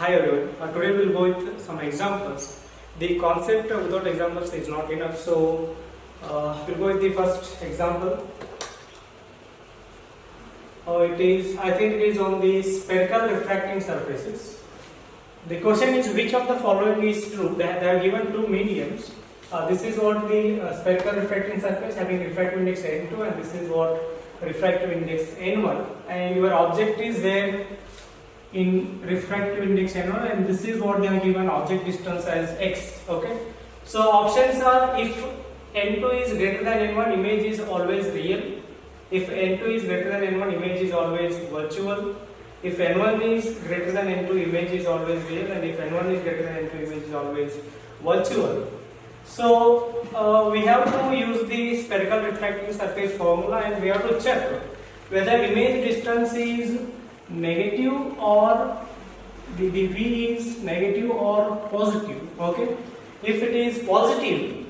Hi everyone. Today we'll go with some examples. The concept without examples is not enough, so we'll go with the first example. I think it is on the spherical refracting surfaces. The question is which of the following is true. They are given two mediums. This is what the spherical refracting surface having refractive index n2, and this is what refractive index n1, and your object is there in refractive index n1, and this is what they are given object distance as x. Okay, so options are: if n2 is greater than n1, image is always real; if n2 is greater than n1, image is always virtual; if n1 is greater than n2, image is always real; and if n1 is greater than n2, image is always virtual. So we have to use the spherical refracting surface formula, and we have to check whether image distance is negative or the v is negative or positive. Okay, if it is positive,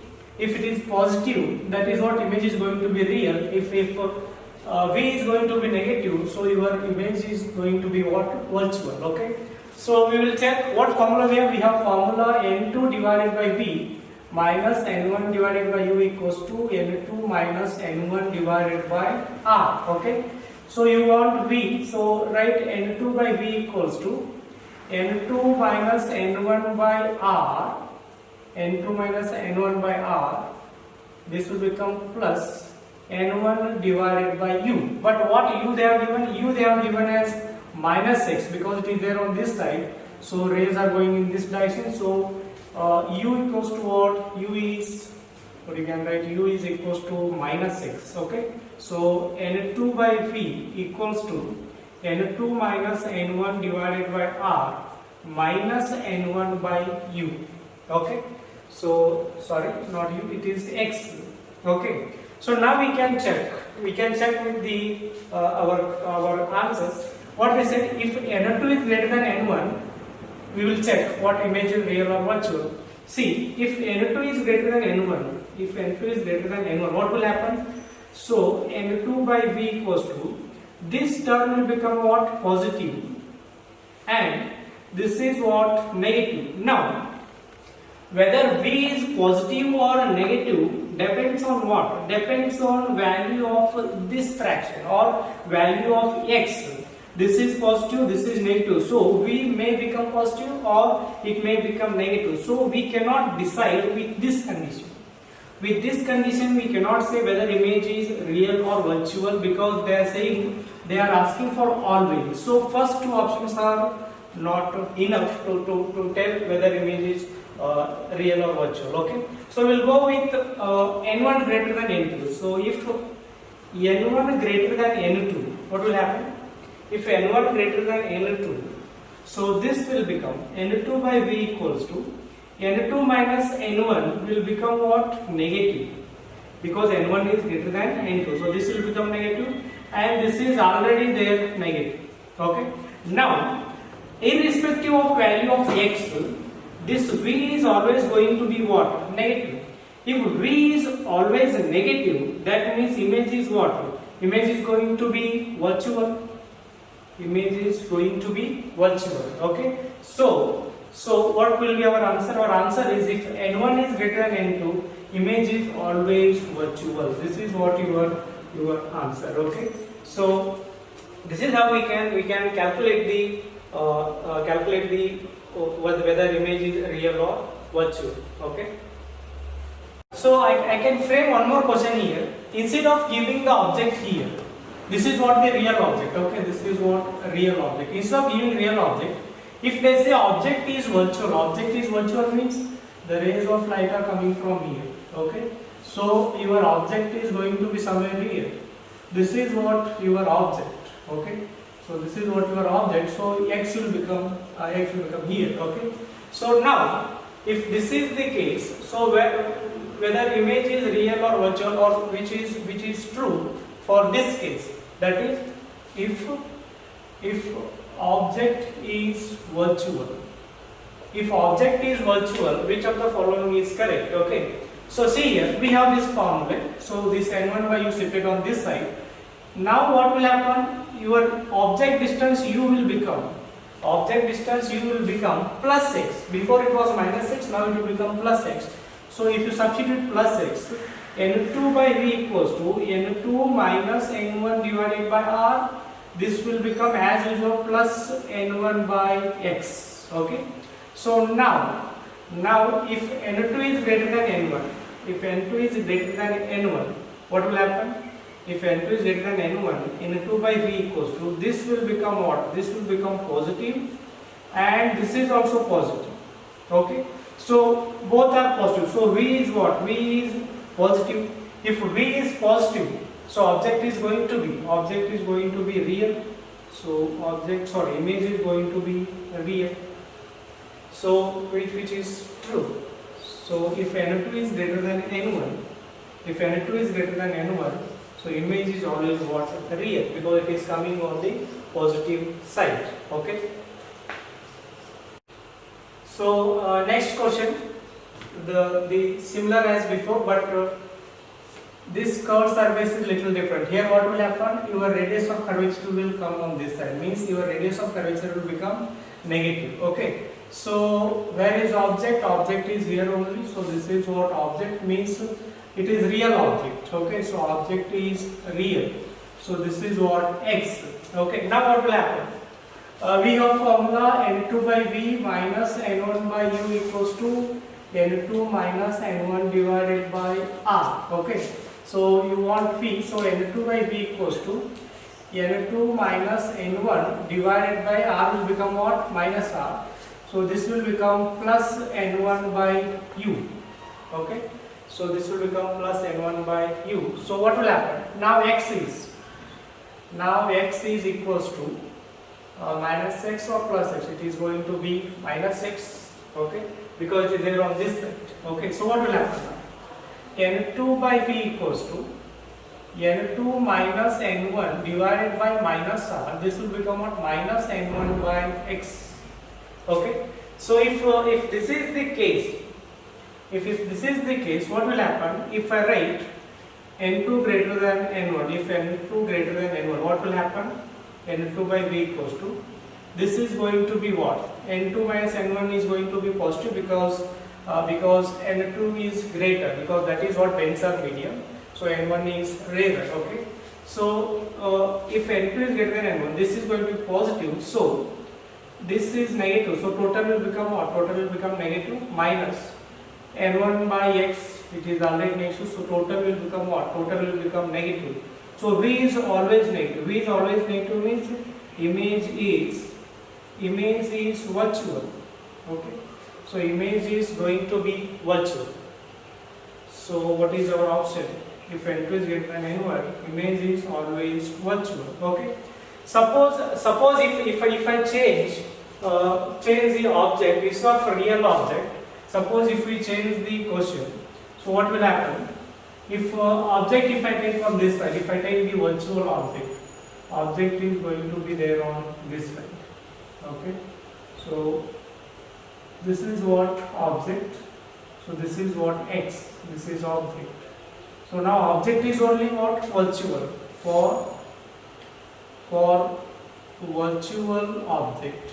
that is what image is going to be real. If v is going to be negative, so your image is going to be what? Virtual. Okay, so we will check what formula we have. We have formula n2 divided by v minus n1 divided by u equals to n2 minus n1 divided by r. Okay, so you want v, so write n2 by v equals to n2 minus n1 by r, n2 minus n1 by r. This will become plus n1 divided by u. But what u they have given? U they have given as minus x, because it is there on this side, so rays are going in this direction. So u equals to what? U is, or you can write u is equals to minus x. Okay, so n2 by v equals to n2 minus n1 divided by r minus n1 by u. Okay, so sorry, not u, it is x. Okay, so now we can check with the our answers. What they said, if n2 is greater than n1, we will check what image is real or virtual. See, if n2 is greater than n1, what will happen? So n2 by v equals to, this term will become what? Positive, and this is what? Negative. Now, whether v is positive or negative depends on what? Depends on value of this fraction or value of x. This is positive, this is negative, so v may become positive or it may become negative. So we cannot decide with this condition. With this condition, we cannot say whether image is real or virtual, because they are saying, they are asking for all values. So first two options are not enough to tell whether image is real or virtual. Okay, so we'll go with n1 greater than n2. So if n1 greater than n2, what will happen? If n1 greater than n2, so this will become n2 by v equals to n2 minus n1 will become what? Negative, because n1 is greater than n2. So this will become negative, and this is already there negative. Okay, now irrespective of value of x, this v is always going to be what? Negative. If v is always negative, that means image is what? Image is going to be virtual. Image is going to be virtual. Okay, so what will be our answer? Our answer is, if n1 is greater than n2, image is always virtual. This is what your answer. Okay, so this is how we can calculate the whether image is real or virtual. Okay, so I can frame one more question here. Instead of giving the object here, this is what the real object. Okay, this is what a real object. Instead of giving real object, if they say object is virtual means the rays of light are coming from here. Okay, so your object is going to be somewhere here. This is what your object. Okay, so this is what your object. So x will become here. Okay, so now if this is the case, so whether image is real or virtual, or which is true for this case, that is, if object is virtual. If object is virtual, which of the following is correct? Okay, so see here, we have this formula. So this n1 by u shifted on this side. Now what will happen? Your object distance u will become object distance u will become plus x. Before it was minus x, now it will become plus x. So if you substitute plus x, n2 by v equals to n2 minus n1 divided by r. This will become as usual plus n1 by x. Okay. So now if n2 is greater than n1, if n2 is greater than n1, what will happen? If n2 is greater than n1, n2 by v equals to, this will become what? This will become positive, and this is also positive. Okay. So both are positive. So v is what? V is positive. If v is positive, so object is going to be real. So image is going to be real. So which is true. So if n2 is greater than n1, so image is always what? Real, because it is coming on the positive side. Okay. So next question, the similar as before, but this curved surface is little different. Here what will happen? Your radius of curvature will come on this side. Means your radius of curvature will become negative. Okay. So where is object? Object is here only. So this is what object means. It is real object. Okay. So object is real. So this is what x. Okay. Now what will happen? We have formula n2 by v minus n1 by u equals to n2 minus n1 divided by r. Okay. So you want v. So n2 by v equals to n2 minus n1 divided by r will become what? Minus r. So this will become plus n1 by u. Okay. So this will become plus n1 by u. So what will happen? Now x is equals to minus x or plus x. It is going to be minus x. Okay. Because it is there on this side. Okay. So what will happen now? n2 by v equals to n2 minus n1 divided by minus r. This will become what? Minus n1 by x. Okay. So if this is the case, what will happen? If I write n2 greater than n1, if n2 greater than n1, what will happen? n2 by v equals to, this is going to be what? n2 minus n1 is going to be positive because n2 is greater, because that is what tensor medium. So n1 is rarer. Okay. So if n2 is greater than n1, this is going to be positive. So this is negative. So total will become what? Total will become negative minus n1 by x, which is already negative. So total will become what? Total will become negative. So v is always negative. V is always negative means image is virtual. Okay. So image is going to be virtual. So what is our option? If n2 is greater than n1, image is always virtual. Okay. Suppose if I change the object, it's not for real object. Suppose if we change the question, so what will happen? If object, if I take from this side, if I take the virtual object is going to be there on this side. Okay. So this is what object. So this is what x. This is object. So now object is only what? Virtual. For virtual object.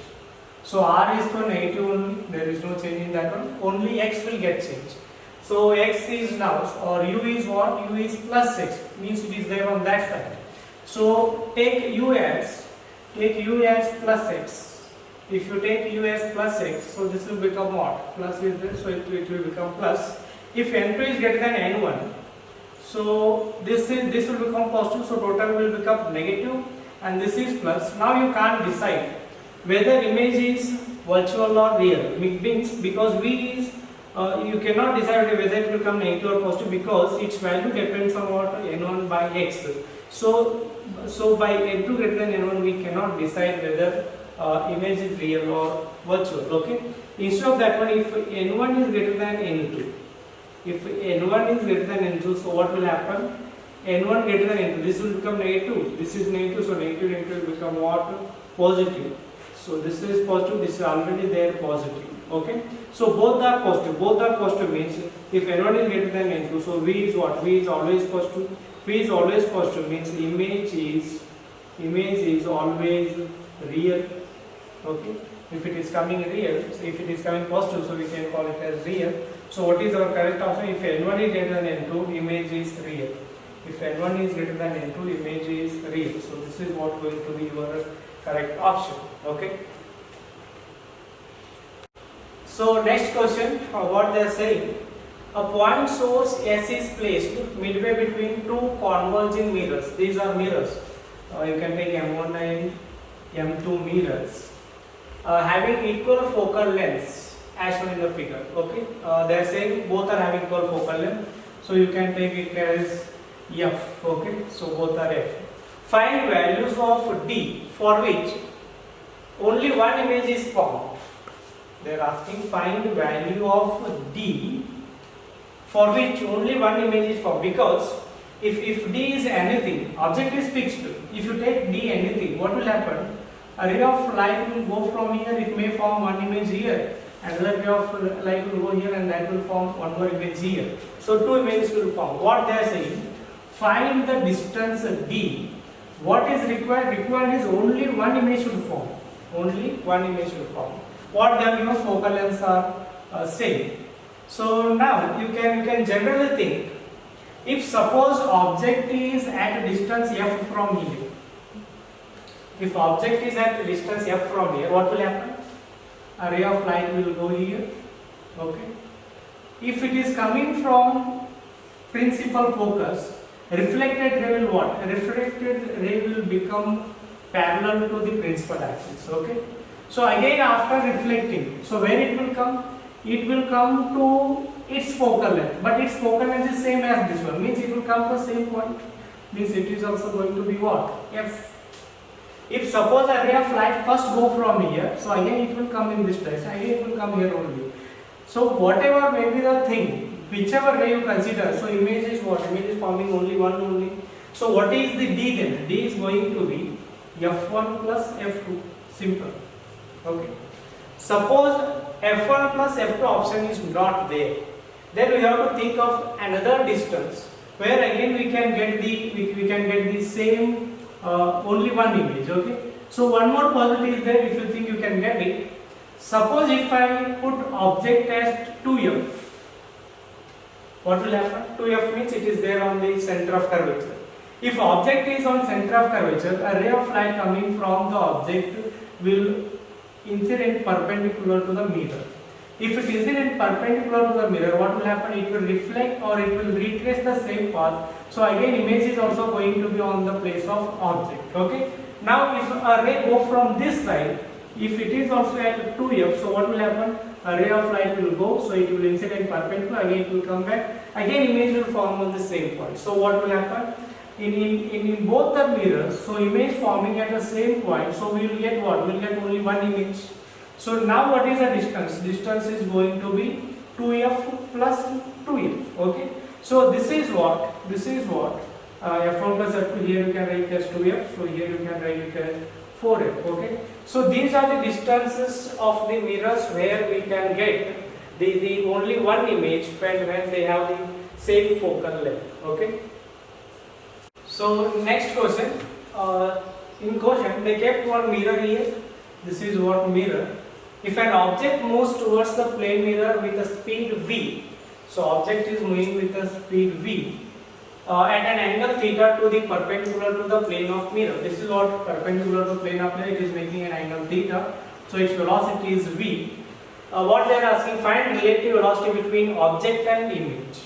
So r is for negative only. There is no change in that one. Only x will get changed. So x is now, or u is what? U is plus x. Means it is there on that side. So take u as plus x. If you take u as plus x, so this will become what? Plus is there, so it will become plus. If n2 is greater than n1, so this will become positive, so total will become negative, and this is plus. Now you can't decide whether image is virtual or real. Means because v is you cannot decide whether it will become negative or positive, because its value depends on what? N1 by x. So by n2 greater than n1, we cannot decide whether image is real or virtual. Okay. Instead of that one, if n1 is greater than n2, so what will happen? n1 greater than n2, this will become negative. This is negative, so negative will become what? Positive. So this is positive. This is already there positive. Okay. So both are positive. Both are positive means if n1 is greater than n2, so v is what? V is always positive. V is always positive means image is always real. Okay, if it is coming real, so if it is coming positive, so we can call it as real. So what is our correct option? If n1 is greater than n2, image is real. If n1 is greater than n2, image is real. So this is what going to be your correct option. Okay. So next question, what they are saying, a point source S is placed midway between two converging mirrors. These are mirrors. You can take M1 and M2 mirrors having equal focal lengths as shown in the figure. Okay, they are saying both are having equal focal length. So you can take it as F. Okay, so both are F. Find values of D for which only one image is formed. They are asking find value of D for which only one image is formed, because if D is anything, object is fixed. If you take D anything, what will happen? A ray of light will go from here, it may form one image here, another ray of light will go here and that will form one more image here. So two images will form. What they are saying, find the distance D. What is required? Required is only one image should form. Only one image should form. What they are given, focal lengths are same. So now you can generally think, if suppose object is at a distance f from here, if object is at a distance f from here, what will happen? A ray of light will go here. Okay. If it is coming from principal focus, reflected ray will what? Reflected ray will become parallel to the principal axis. Okay. So again after reflecting, so where it will come? It will come to its focal length, but its focal length is same as this one, means it will come to the same point, means it is also going to be what? F. If suppose a ray of light first go from here, so again it will come in this direction, again it will come here only. So whatever may be the thing, whichever ray you consider, so image is what? Image is forming only one only. So what is the D then? D is going to be F1 plus F2, simple. Okay. Suppose F1 plus F2 option is not there, then we have to think of another distance where again we can get the same only one image. Okay. So one more possibility is there, if you think you can get it. Suppose if I put object as 2f, what will happen? 2f means it is there on the center of curvature. If object is on center of curvature, a ray of light coming from the object will incident perpendicular to the mirror. If it is incident perpendicular to the mirror, what will happen? It will reflect or it will retrace the same path. So again image is also going to be on the place of object. Okay. Now if a ray go from this side, if it is also at 2f, so what will happen? A ray of light will go, so it will incident perpendicular, again it will come back, again image will form on the same point. So what will happen? In both the mirrors, so image forming at the same point, so we will get what? We will get only one image. So now what is the distance? Distance is going to be 2f plus 2f. Okay. So this is what? F1 plus F2, here you can write it as 2f, so here you can write it as 4f. Okay. So these are the distances of the mirrors where we can get the only one image when they have the same focal length. Okay. So next question, in question they kept one mirror here. This is what mirror. If an object moves towards the plane mirror with a speed v, so object is moving with a speed v at an angle theta to the perpendicular to the plane of mirror. This is what perpendicular to plane of mirror, it is making an angle theta. So its velocity is v. What they are asking, find relative velocity between object and image.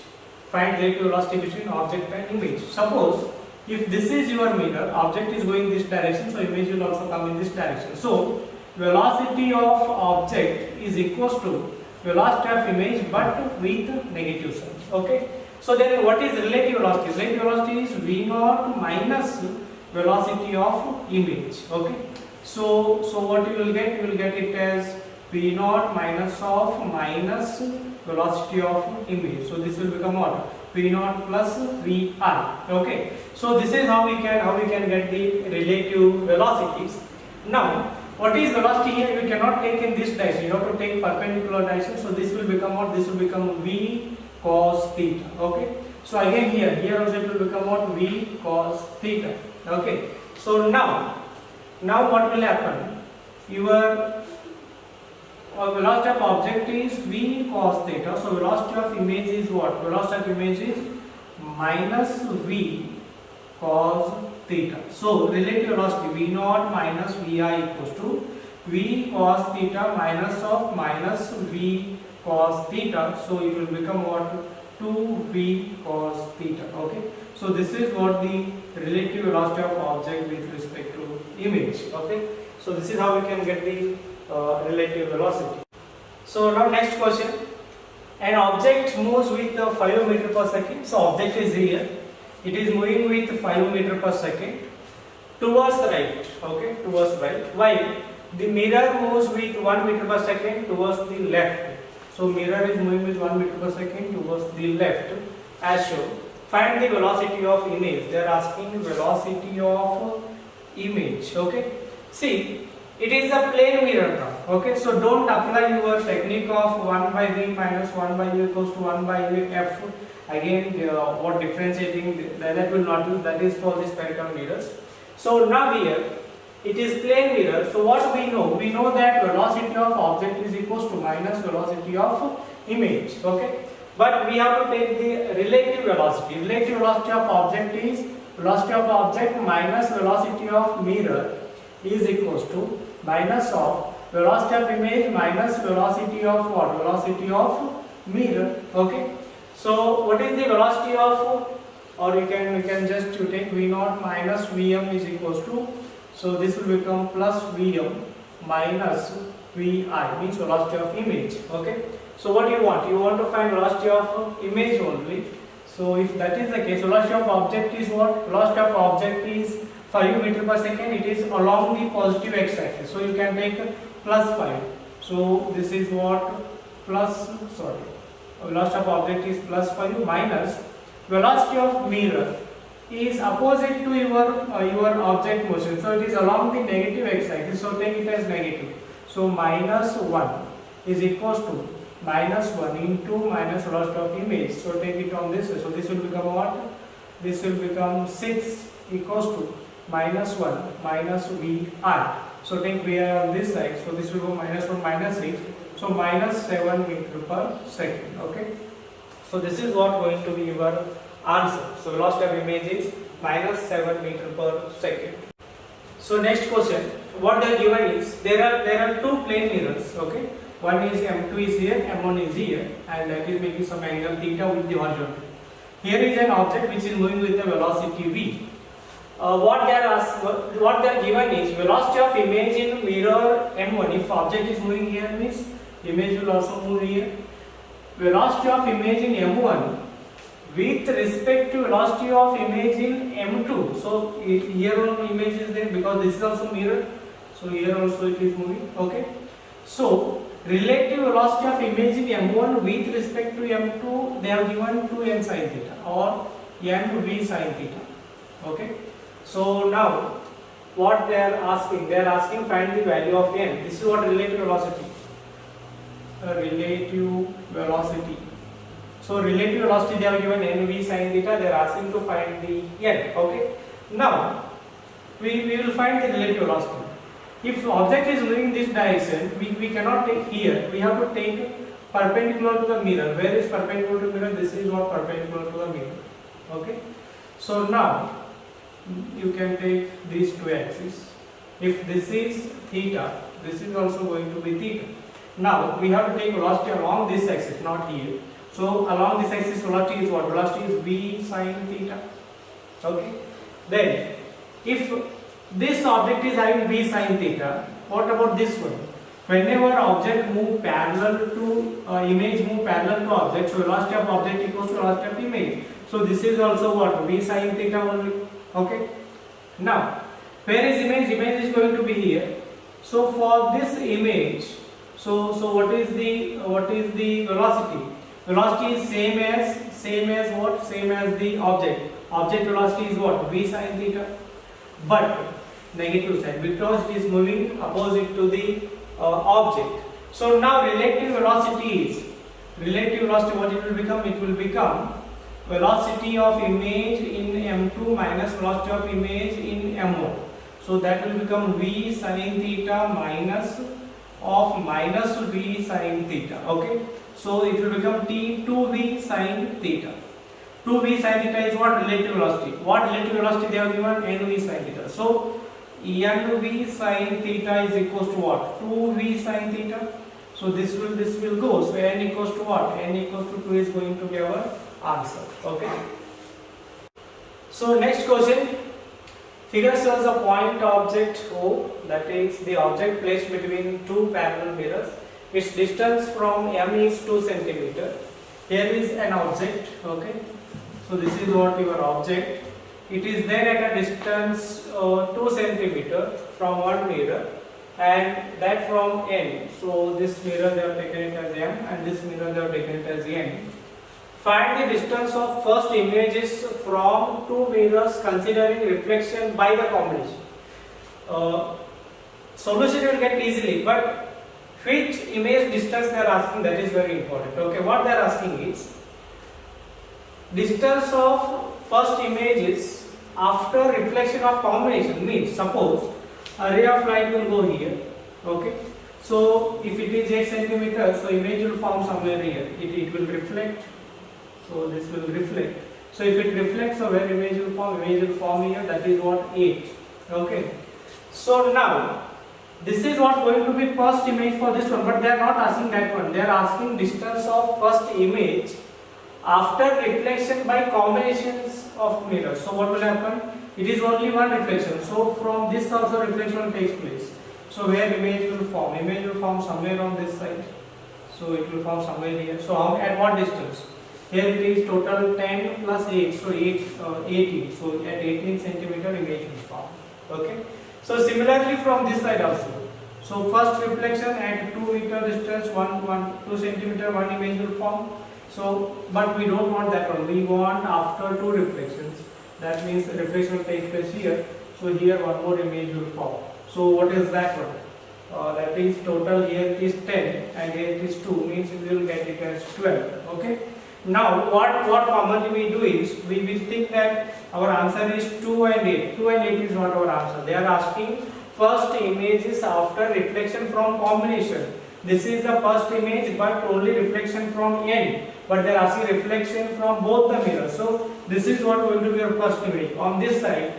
Find relative velocity between object and image. Suppose if this is your mirror, object is going this direction, so image will also come in this direction. So velocity of object is equals to velocity of image but with negative sign. Okay. So then what is relative velocity? Relative velocity is v naught minus velocity of image. Okay. So what you will get? You will get it as v naught minus velocity of image. So this will become what? V naught plus vi. Okay. So this is how we can get the relative velocities. Now what is velocity here? We cannot take in this direction. You have to take perpendicular direction. So this will become what? This will become v cos theta. Okay. So again here also it will become what? V cos theta. Okay. So now what will happen? your velocity of object is v cos theta. So velocity of image is what? Velocity of image is minus v cos theta. So relative velocity v naught minus vi equals to v cos theta minus v cos theta. So it will become what? 2v cos theta. Okay. So this is what the relative velocity of object with respect to image. Okay. So this is how we can get the relative velocity. So now next question. An object moves with 5 meter per second. So object is here. It is moving with 5 meter per second towards the right. Okay, towards right. While the mirror moves with 1 meter per second towards the left. So mirror is moving with 1 meter per second towards the left as shown. Find the velocity of image. They are asking velocity of image. Okay. See, it is a plane mirror now. Okay, so don't apply your technique of 1 by v minus 1 by u equals to 1 by f. Again, what differentiating that will not do. That is for the spherical mirrors. So now here it is plane mirror. So what we know? We know that velocity of object is equals to minus velocity of image. Okay, but we have to take the relative velocity. Relative velocity of object is velocity of object minus velocity of mirror is equals to minus of velocity of image minus velocity of what? Velocity of mirror. Okay. So what is the velocity of, or we can just take v naught minus vm is equals to, so this will become plus vm minus vi means velocity of image. Okay. So what you want? You want to find velocity of image only. So if that is the case, velocity of object is what? Velocity of object is 5 meter per second. It is along the positive x-axis. So you can take plus 5. So this is what? Velocity of object is plus 5 minus velocity of mirror is opposite to your object motion. So it is along the negative x-axis. So take it as negative. So minus 1 is equals to minus 1 into minus velocity of image. So take it on this way. So this will become what? This will become 6 equals to minus 1 minus vi. So take vi on this side. So this will go minus 1 minus 6. So minus 7 meter per second. Okay. So this is what going to be your answer. So velocity of image is minus 7 meter per second. So next question. What they are given is there are two plane mirrors. Okay. One is M2 is here, M1 is here, and that is making some angle theta with the horizontal. Here is an object which is moving with the velocity v. What they are given is velocity of image in mirror M1. If object is moving here means image will also move here. Velocity of image in M1 with respect to velocity of image in M2. So here one image is there because this is also mirror. So here also it is moving. Okay. So relative velocity of image in M1 with respect to M2, they have given 2n sin theta or nv sin theta. Okay. So now what they are asking find the value of n. This is what relative velocity. Relative velocity. So relative velocity they have given nv sin theta. They are asking to find the n. Okay. Now we will find the relative velocity. If object is moving this direction, we cannot take here. We have to take perpendicular to the mirror. Where is perpendicular to the mirror? This is what perpendicular to the mirror. Okay. So now you can take these two axes. If this is theta, this is also going to be theta. Now we have to take velocity along this axis, not here. So along this axis, velocity is what? Velocity is v sin theta. Okay. Then if this object is having v sin theta, what about this one? Whenever object move parallel to image move parallel to object, so velocity of object equals to velocity of image. So this is also what? V sin theta only. Okay. Now where is image? Image is going to be here. So for this image, so what is the velocity? Velocity is same as what? Same as the object. Object velocity is what? V sin theta. But negative side because it is moving opposite to the object. So now relative velocity what it will become? It will become velocity of image in M2 minus velocity of image in M1. So that will become V sin theta minus of minus V sin theta. Okay. So it will become T 2V sin theta. 2V sin theta is what? Relative velocity. What relative velocity they have given? NV sin theta. So NV sin theta is equals to what? 2V sin theta. So this will go. So n equals to what? N equals to 2 is going to be our answer. Okay. So next question. Figure shows a point object O, that is the object placed between two parallel mirrors. Its distance from M is 2 centimeter. Here is an object. Okay. So this is what your object. It is there at a distance 2 centimeter from one mirror, and that from N. So this mirror they have taken it as M, and this mirror they have taken it as N. Find the distance of first images from two mirrors considering reflection by the combination. Solution will get easily, but which image distance they are asking, that is very important. Okay, what they are asking is distance of first images after reflection of combination. Means suppose a ray of light will go here. Okay, so if it is 8 centimeters, so image will form somewhere here. It will reflect. So this will reflect. So if it reflects, so where image will form? Image will form here. That is what 8. Okay. So now this is what going to be first image for this one, but they are not asking that one. They are asking distance of first image after reflection by combinations of mirrors. So what will happen? It is only one reflection. So from this also reflection takes place. So where image will form? Image will form somewhere on this side. So it will form somewhere here. So at what distance? Here it is total 10 plus 8, so 18. So at 18 centimeter image will form. Okay. So similarly from this side also. So first reflection at 2 meter distance, 2 centimeter, one image will form. So, but we don't want that one. We want after two reflections. That means the reflection will take place here. So here one more image will form. So what is that one? That is total here is 10 and here it is 2, means we will get it as 12. Okay. Now what commonly we do is we will think that our answer is 2 and 8. 2 and 8 is not our answer. They are asking first images after reflection from combination. This is the first image but only reflection from N. But they are asking reflection from both the mirrors. So this is what going to be your first image. On this side,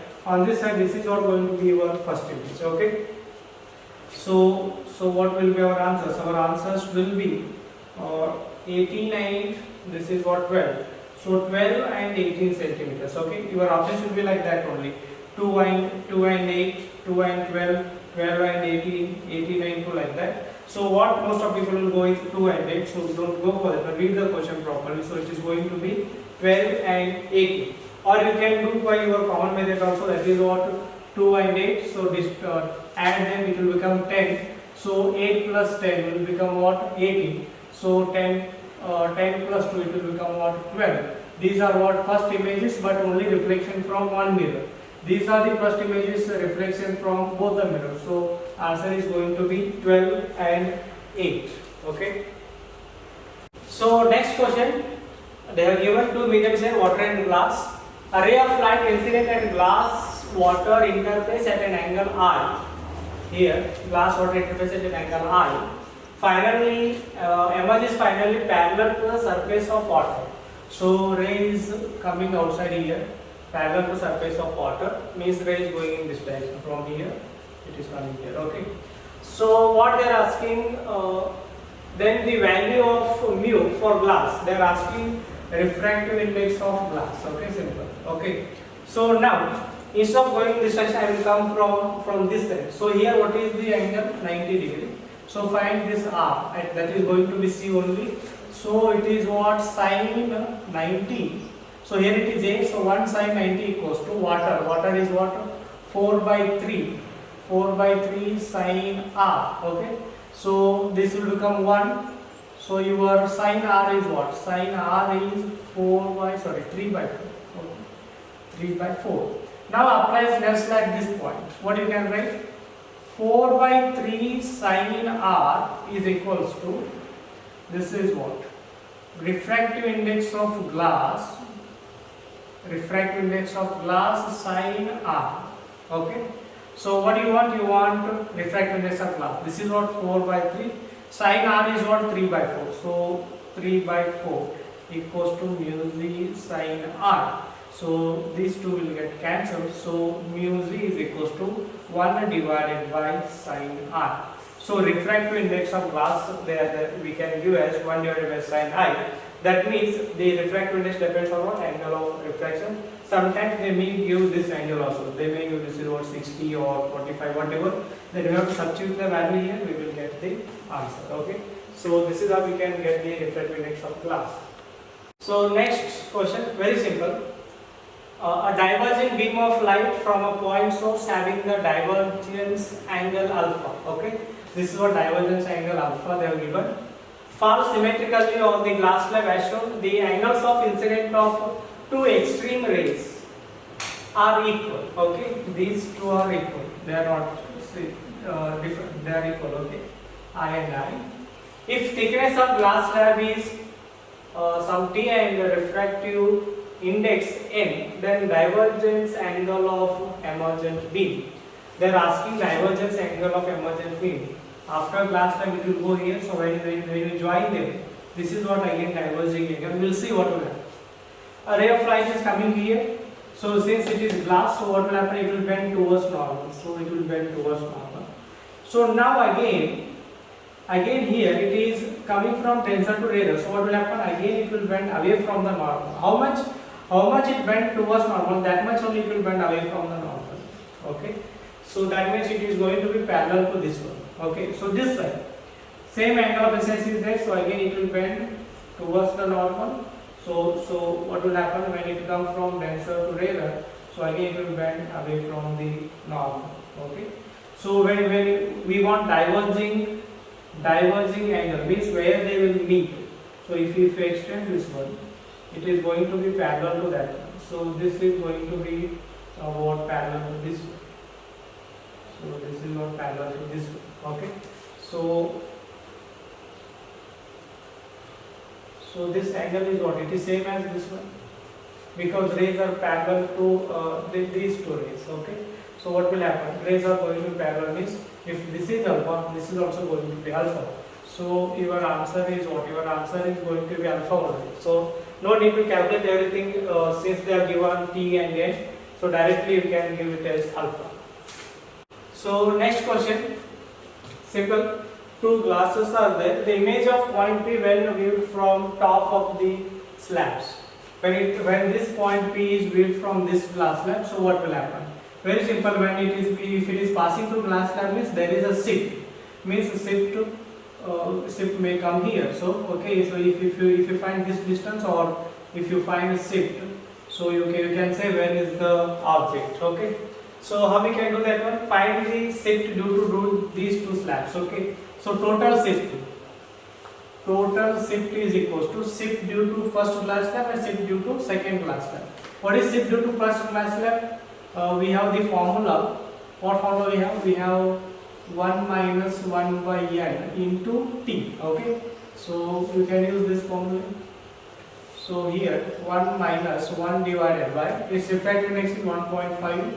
this is what going to be your first image. Okay. So what will be our answers? Our answers will be 18 and this is what 12. So 12 and 18 centimeters. Okay. Your option should be like that only. 2 and 8, 2 and 12, 12 and 18, 18 and 2 like that. So what most of people will go is 2 and 8. So don't go for that. But read the question properly. So it is going to be 12 and 18. Or you can do by your common method also. That is what 2 and 8. So this add them, it will become 10. So 8 plus 10 will become what? 18. So 10 plus 2 it will become what? 12. These are what? First images but only reflection from one mirror. These are the first images reflection from both the mirrors. So answer is going to be 12 and 8. Okay. So next question. They have given two mediums here, water and glass. A ray of light incident at glass water interface at an angle I. Here glass water interface at an angle I. Finally, image is finally parallel to the surface of water. So ray is coming outside here, parallel to surface of water, means ray is going in this direction. From here it is coming here. Okay. So what they are asking, then the value of mu for glass, they are asking refractive index of glass. Okay, simple. Okay. So now instead of going this direction, I will come from this side. So here what is the angle? 90 degree. So find this R, that is going to be C only. So it is what? Sine 90. So here it is A. So 1 sine 90 equals to water. Water is what? 4 by 3. 4 by 3 sine R. Okay. So this will become 1. So your sine R is what? Sine R is 3 by 4. Okay. 3 by 4. Now apply just like this point. What you can write? 4 by 3 sine R is equals to, this is what? Refractive index of glass. Refractive index of glass sine R. Okay. So what do you want? You want refractive index of glass. This is what 4 by 3. Sin r is what 3 by 4. So 3 by 4 equals to mu z sin r. So these two will get cancelled. So mu z is equals to 1 divided by sin r. So refractive index of glass there we can give as 1 divided by sin I. That means the refractive index depends on what angle of refraction. Sometimes they may give this angle also. They may give this is what 60 or 45 whatever. Then we have to substitute the value here. We will get the answer. Okay. So this is how we can get the refractive index of glass. So next question, very simple. A diverging beam of light from a point source having the divergence angle alpha. Okay. This is what divergence angle alpha they have given. Falls symmetrically on the glass slab as shown. The angles of incident of two extreme rays are equal. Okay, these two are equal. They are not different. They are equal. Okay, I and I. If thickness of glass slab is some t and refractive index n, then divergence angle of emergent beam. They are asking divergence angle of emergent beam. After glass slab it will go here. So when you join them, this is what again diverging angle. We will see what will happen. A ray of light is coming here. So since it is glass, so what will happen? It will bend towards normal. So it will bend towards normal. So now again here it is coming from tensor to radar. So what will happen? Again it will bend away from the normal. How much it bend towards normal? That much only it will bend away from the normal. Okay. So that means it is going to be parallel to this one. Okay. So this side, same angle of incidence is there. So again it will bend towards the normal. So what will happen when it comes from tensor to radar? So again it will bend away from the normal. Okay. So when we want diverging angle, means where they will meet. So if you extend this one, it is going to be parallel to that one. So this is going to be what parallel to this one. So this is not parallel to this one. Okay. So this angle is what? It is same as this one, because rays are parallel to these two rays. Okay. So what will happen? Rays are going to be parallel, means if this is alpha, this is also going to be alpha. So your answer is what? Your answer is going to be alpha only. So no need to calculate everything since they are given t and n. So directly you can give it as alpha. So next question, simple. Two glasses are there. The image of point P when viewed from top of the slabs. When this point P is viewed from this glass slab, so what will happen? Very simple. If it is passing through glass slab, means there is a shift. Means shift may come here. So okay. So if you find this distance, or if you find a shift, so you can say where is the object. Okay. So how we can do that one? Find the shift due to these two slabs. Okay. So total shift is equals to shift due to first glass slab and shift due to second glass slab. What is shift due to first glass slab? We have the formula. What formula we have? We have 1 minus 1 by n into t. Okay. So you can use this formula. So here 1 minus 1 divided by its refractive index is 1.5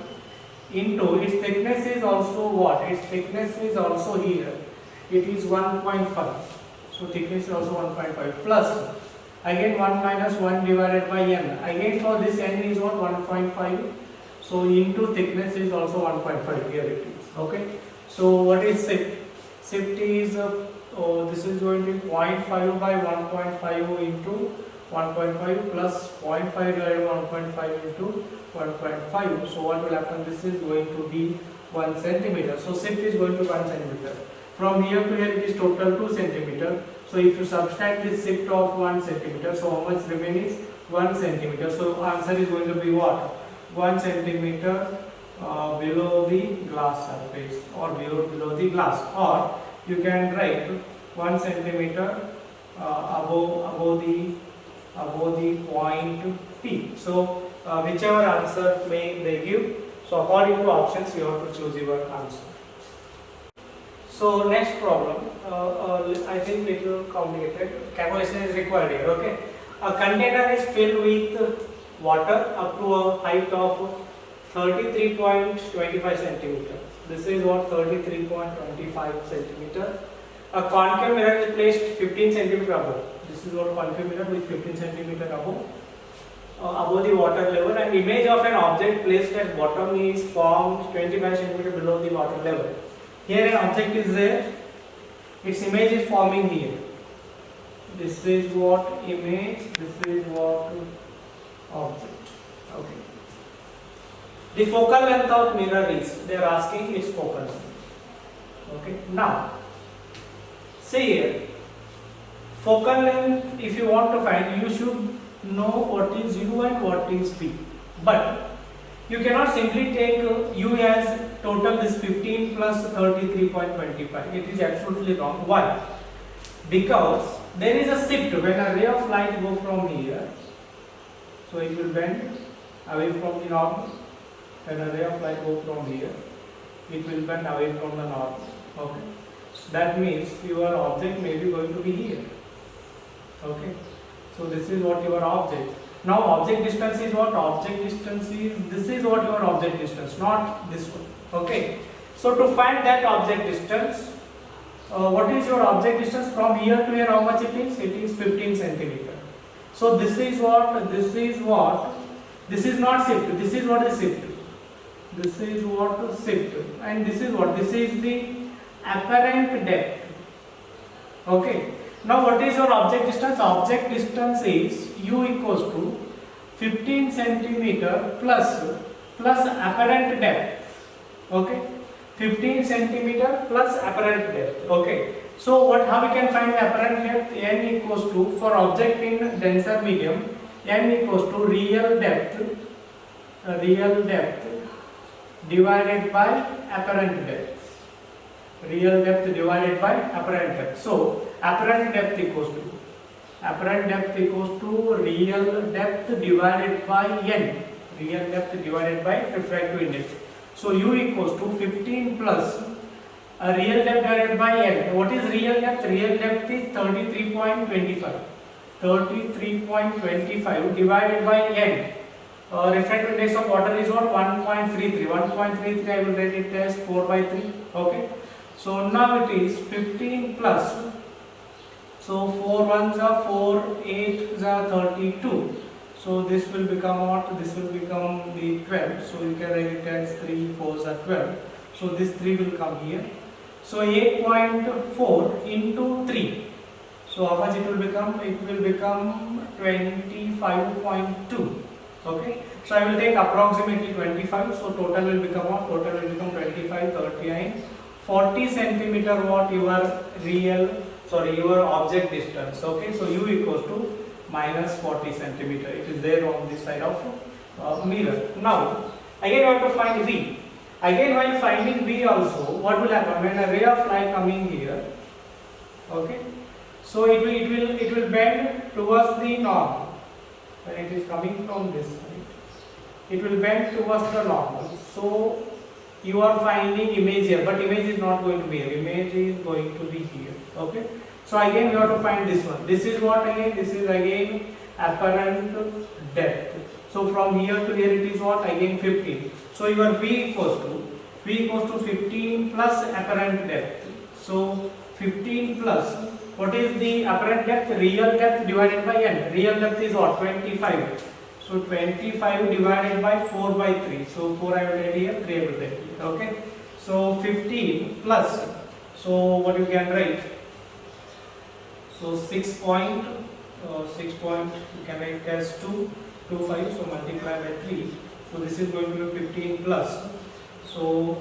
into its thickness is also what? Its thickness is also here. It is 1.5. So thickness is also 1.5 plus again 1 minus 1 divided by n. Again for this n is what? 1.5. So into thickness is also 1.5. Here it is. Okay. So what is shift? Shift is this is going to be 0.5 by 1.5 into 1.5 plus 0.5 divided by 1.5 into 1.5. So what will happen? This is going to be 1 centimeter. So shift is going to be 1 centimeter. From here to here it is total 2 centimeter. So if you subtract this shift of 1 centimeter, so how much remains? 1 centimeter. So answer is going to be what? 1 centimeter below the glass surface, or below the glass, or you can write 1 centimeter above the point P. So whichever answer they give. So according to options you have to choose your answer. So next problem, I think little complicated. Calculation is required here. Okay, a container is filled with water up to a height of 33.25 centimeter. This is what 33.25 centimeter. A concave mirror is placed 15 centimeter above. This is what concave mirror with 15 centimeter above the water level, and image of an object placed at bottom is formed 25 centimeter below the water level. Here an object is there. Its image is forming here. This is what image. This is what object. Okay. The focal length of mirror is, they are asking its focal length. Okay. Now, see here, focal length, if you want to find, you should know what is u and what is v. But you cannot simply take u as total this 15 plus 33.25. It is absolutely wrong. Why? Because there is a shift when a ray of light goes from here. So it will bend away from the normal. When a ray of light goes from here, it will bend away from the normal. Okay. So that means your object may be going to be here. Okay. So this is what your object. Now object distance is what? Object distance is, this is what your object distance, not this one. Okay. So to find that object distance, what is your object distance from here to here? How much it is? It is 15 centimeter. So this is what? This is what? This is not shift. This is what is shift. This is what shift. And this is what? This is the apparent depth. Okay. Now what is your object distance? Object distance is u equals to 15 centimeter plus apparent depth. Okay. 15 centimeter plus apparent depth. Okay. So how we can find the apparent depth? N equals to, for object in denser medium, N equals to real depth divided by apparent depth. Real depth divided by apparent depth. So apparent depth equals to real depth divided by n. Real depth divided by refractive index. So u equals to 15 plus real depth divided by n. What is real depth? Real depth is 33.25. 33.25 divided by n. Refractive index of water is what? 1.33. 1.33 I will write it as 4 by 3. Okay. So now it is 15 plus. So 4 ones are 4, 8 are 32. So this will become what? This will become the 12. So you can write it as 3 4s are 12. So this 3 will come here. So 8.4 into 3. So how much it will become? It will become 25.2. Okay. So I will take approximately 25. So total will become what? Total will become 25, 39, 40 centimeter what your object distance. Okay. So u equals to minus 40 centimeter. It is there on this side of mirror. Now again we have to find v. Again while finding v also, what will happen when a ray of light coming here? Okay. So it will bend towards the normal. When it is coming from this side, it will bend towards the normal. So you are finding image here, but image is not going to be here. Image is going to be here. Okay. So again we have to find this one. This is what again? This is again apparent depth. So from here to here it is what? Again 15. So your v equals to 15 plus apparent depth. So 15 plus, what is the apparent depth? Real depth divided by n. Real depth is what? 25. So 25 divided by 4 by 3. So 4 I will write here, 3 I will write here. Okay. So 15 plus. So what you can write? So 6 point you can write as 225. So multiply by 3. So this is going to be 15 plus. So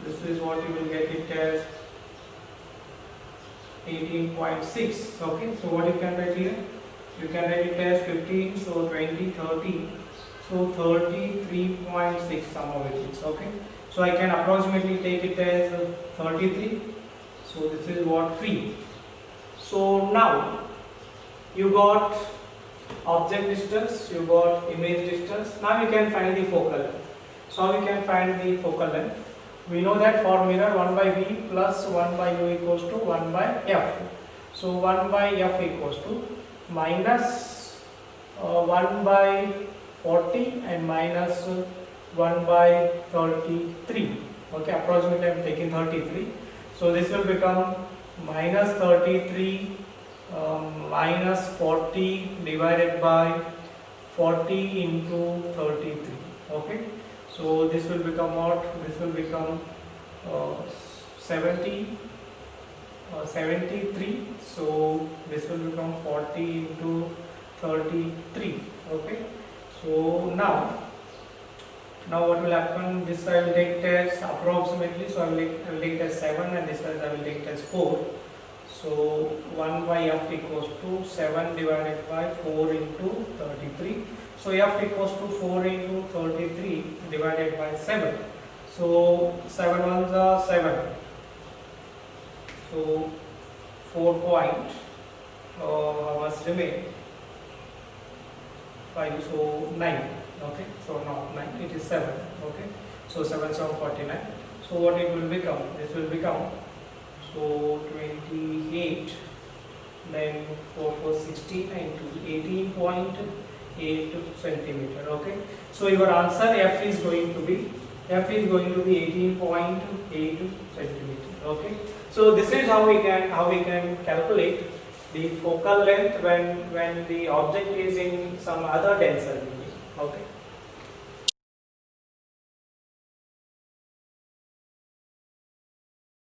this is what you will get it as 18.6. Okay. So what you can write here? You can write it as 15. So 20, 30. So 33.6 somehow it is. Okay. So I can approximately take it as 33. So this is what 3. So now you got object distance, you got image distance. Now you can find the focal length. So we can find the focal length. We know that for mirror 1 by v plus 1 by u equals to 1 by f. So 1 by f equals to minus 1 by 40 and minus 1 by 33. Okay, approximately I am taking 33. So this will become minus 33 minus 40 divided by 40 into 33. Okay, so this will become what? This will become 73. So this will become 40 into 33. Okay, so now what will happen? This I will take as approximately. So I will take as 7, and this one I will take as 4. So 1 by f equals to 7 divided by 4 into 33. So f equals to 4 into 33 divided by 7. So 7 ones are 7. So 4 point. How much remain? 5. So 9. Okay. So not 9. It is 7. Okay. So 7 49. So what it will become? This will become. So 28, then 16 into 18.8 centimeter. Okay. So your answer F is going to be 18.8 centimeter. Okay. So this is how we can calculate the focal length when the object is in some other denser medium. Okay.